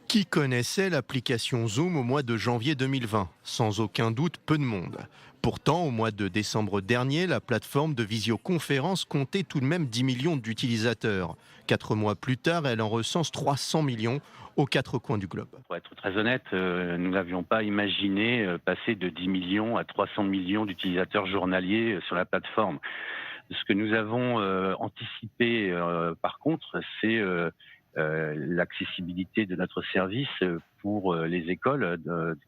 Qui connaissait l'application Zoom au mois de janvier 2020? Sans aucun doute, peu de monde. Pourtant, au mois de décembre dernier, la plateforme de visioconférence comptait tout de même 10 millions d'utilisateurs. 4 mois plus tard, elle en recense 300 millions aux quatre coins du globe. Pour être très honnête, nous n'avions pas imaginé passer de 10 millions à 300 millions d'utilisateurs journaliers sur la plateforme. Ce que nous avons anticipé, par contre, c'est l'accessibilité de notre service pour les écoles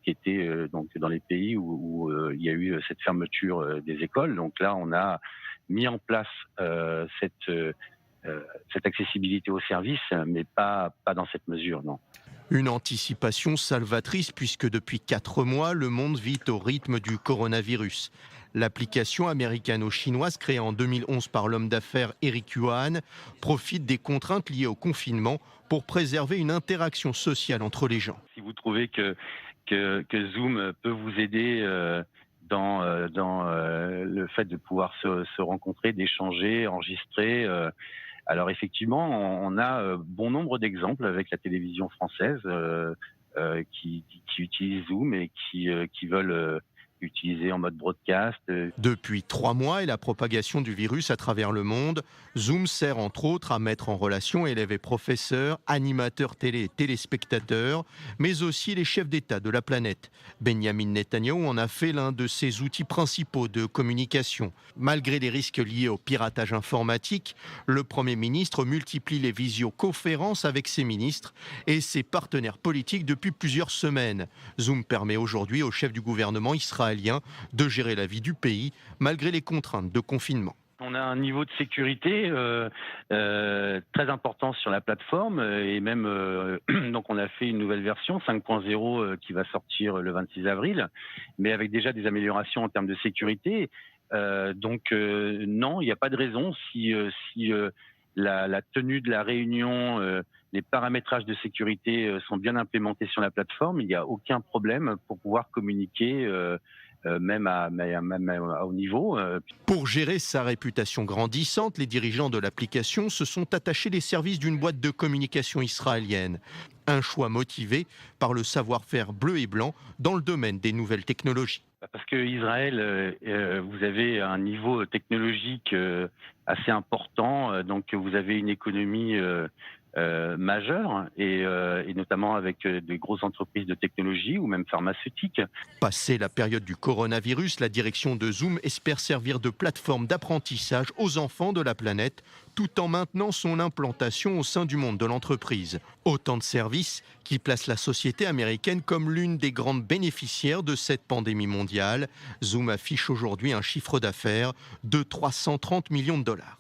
qui étaient donc dans les pays où il y a eu cette fermeture des écoles. Donc là, on a mis en place cette accessibilité au service, mais pas dans cette mesure, non. Une anticipation salvatrice puisque depuis 4 mois, le monde vit au rythme du coronavirus. L'application américano-chinoise créée en 2011 par l'homme d'affaires Eric Yuan profite des contraintes liées au confinement pour préserver une interaction sociale entre les gens. Si vous trouvez que Zoom peut vous aider dans le fait de pouvoir se rencontrer, d'échanger, enregistrer, alors effectivement, on a bon nombre d'exemples avec la télévision française qui utilisent Zoom et qui veulent utiliser en mode broadcast. Depuis 3 mois et la propagation du virus à travers le monde, Zoom sert entre autres à mettre en relation élèves et professeurs, animateurs télé et téléspectateurs, mais aussi les chefs d'État de la planète. Benjamin Netanyahou en a fait l'un de ses outils principaux de communication. Malgré les risques liés au piratage informatique, le Premier ministre multiplie les visioconférences avec ses ministres et ses partenaires politiques depuis plusieurs semaines. Zoom permet aujourd'hui au chef du gouvernement israélien de gérer la vie du pays malgré les contraintes de confinement. On a un niveau de sécurité très important sur la plateforme et même donc on a fait une nouvelle version 5.0 qui va sortir le 26 avril, mais avec déjà des améliorations en termes de sécurité. Non, il n'y a pas de raison si la tenue de la réunion, les paramétrages de sécurité sont bien implémentés sur la plateforme, il n'y a aucun problème pour pouvoir communiquer même à haut niveau. Pour gérer sa réputation grandissante, les dirigeants de l'application se sont attachés les services d'une boîte de communication israélienne. Un choix motivé par le savoir-faire bleu et blanc dans le domaine des nouvelles technologies. Parce que Israël, vous avez un niveau technologique assez important, donc vous avez une économie majeure et notamment avec des grosses entreprises de technologie ou même pharmaceutiques. Passé la période du coronavirus, la direction de Zoom espère servir de plateforme d'apprentissage aux enfants de la planète tout en maintenant son implantation au sein du monde de l'entreprise. Autant de services qui placent la société américaine comme l'une des grandes bénéficiaires de cette pandémie mondiale. Zoom affiche aujourd'hui un chiffre d'affaires de 330 millions de dollars.